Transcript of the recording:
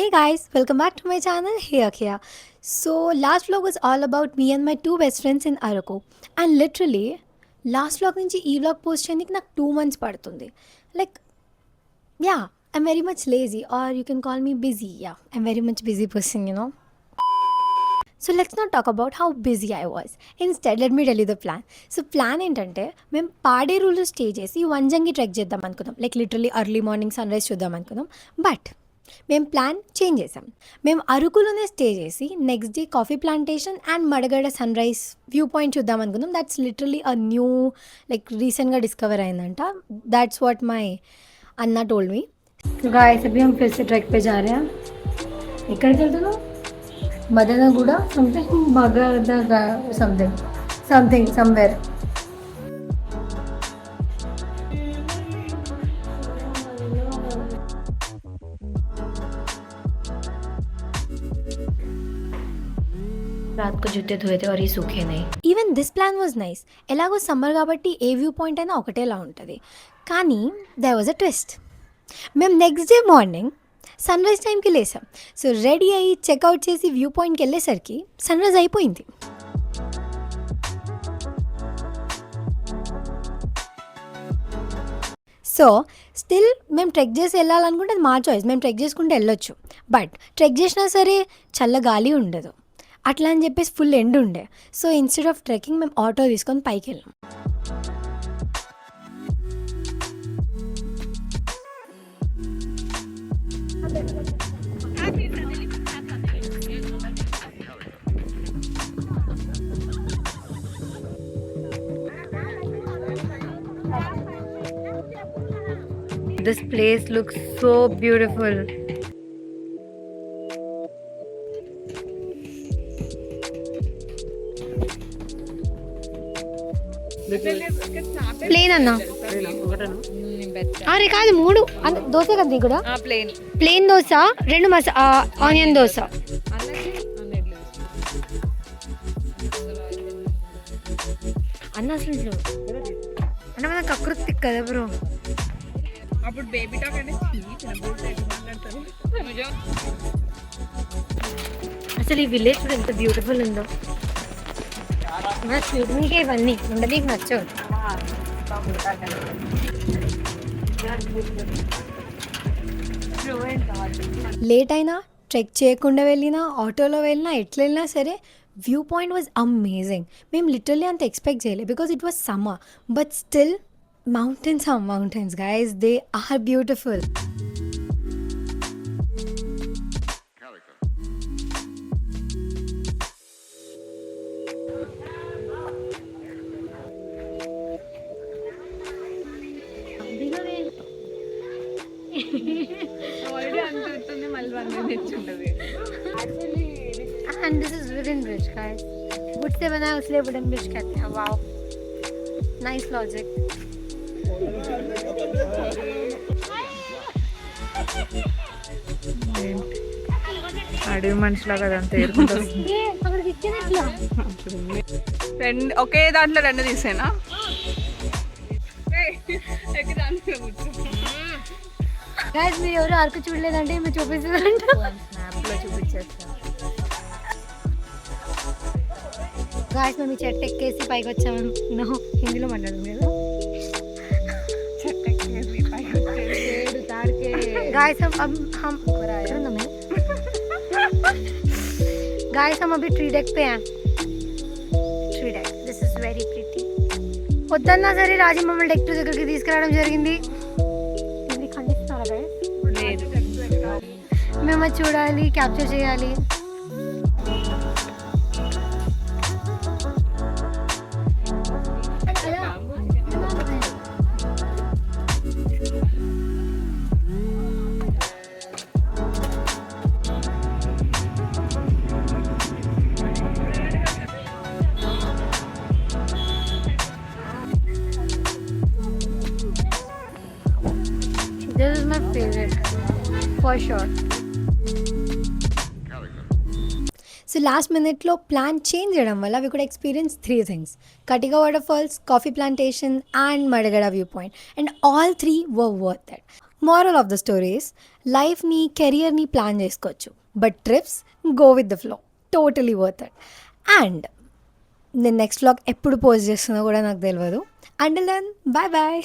Hey guys, welcome back to my channel. Here, Kia. So last vlog was all about me and my two best friends in Araku. And literally, last vlog నుంచి ఈ vlog post చేయడానికి నాకు 2 months పడుతుంది. Like, yeah, I'm very much lazy or you can call me busy. Yeah, I'm very much busy person, you know. So let's not talk about how busy I was. Instead let me tell you the plan. So plan ఏంటంటే మేము పాడేరులో stay చేసి Vanjangi trek చేద్దాం అనుకున్నాం. Like literally early morning sunrise చూద్దాం అనుకున్నాం. But మేము plan change చేసాం. మేము అరకులోనే స్టే చేసి next day coffee plantation and Madagada sunrise view point చూద్దాం అనుకున్నాం. That's literally a new like రీసెంట్గా డిస్కవర్ అయిందంట. That's what my Anna told me. Guys अभी हम फिर से ट्रैक पे जा रहे हैं. ఎక్కడికి వెళ్తున్నాం? Madanaguda something Magadha something somewhere. రాత్కు జుట్టే धोए थे और ये सूखे नहीं. Even this plan was nice. ఎలాగో సమ్మర్ కాబట్టి ఏ వ్యూ పాయింట్ అయినా ఒకటేలా ఉంటుంది. కానీ దేర్ వాజ్ అ ట్విస్ట్. మేము next day morning sunrise టైంకి లేసాం. సో రెడీ అయ్యి చెక్అవుట్ చేసి వ్యూ పాయింట్కి వెళ్ళేసరికి సన్ రైజ్ అయిపోయింది. సో స్టిల్ మేము ట్రెక్ చేసి వెళ్ళాలనుకుంటే అది మా చాయిస్. మేము ట్రెక్ చేసుకుంటే వెళ్ళొచ్చు. బట్ ట్రెక్ చేసినా సరే చల్ల గాలి ఉండదు. అట్లా అని చెప్పేసి ఫుల్ ఎండ్ ఉండే. సో ఇన్స్టెడ్ ఆఫ్ ట్రెక్కింగ్ మేము ఆటో తీసుకొని పైకి వెళ్ళాం. This place looks so beautiful. Plain అన్నా? అరే కాదు, 3 దోశ కదా కూడా. Plain dosa, 2 onion dosa. అన్న అసలు అంటే మన కకృతి కదా బ్రో. అప్పుడు బేబీ టాక్ అంటే అసలు ఈ విలేజ్ కూడా ఎంత బ్యూటిఫుల్ ఉందో. నీకే ఇవన్నీ ఉండ, నీకు నచ్చవు. లేట్ అయినా ట్రెక్ చేయకుండా వెళ్ళినా ఆటోలో వెళ్ళినా ఎట్లా వెళ్ళినా సరే వ్యూ పాయింట్ వాజ్ అమేజింగ్. మేము లిటరలీ అంత ఎక్స్పెక్ట్ చేయలేదు because it was summer. But still mountains are mountains, guys. They are beautiful. And this is wooden bridge, guys. Wood se bana hai isliye wooden bridge kehte hain. Wow, nice logic. అడవి మనిషిలాగా అదంతా ఒకే దాంట్లో 2 తీసేనా? Guys మీరు ఎవరు అరకు చూడలేదంటే మీరు చూపిస్తుందంట. మ్యాప్లో చూపించేస్తా. Guys మేము చెట్టు ఎక్కేసి పైకి వచ్చాము. నో, హిందీలో మాట్లాడదు మీరు. गाइस हम गाइस हम अभी ट्री डेक पे हैं. Tree deck, this is very pretty. వద్దన్నా సరే రాజీ మమ్మల్ని డెక్ దగ్గరికి తీసుకురావడం జరిగింది. ఇది ఖండిస్తున్నారా గైస్? మేము అది చూడాలి, క్యాప్చర్ చేయాలి. This is my favorite, for sure. So last మినిట్లో ప్లాన్ చేంజ్ చేయడం వల్ల we could experience 3 things: Katiga water falls, coffee plantation and Madagada view point. And all 3 వర్ worth it. Moral of the stories, లైఫ్ని కెరియర్ని ప్లాన్ చేసుకోవచ్చు, but trips go with the flow, totally worth it. And నేను next vlog ఎప్పుడు post చేస్తున్నా కూడా నాకు తెలియదు. Until then, bye bye.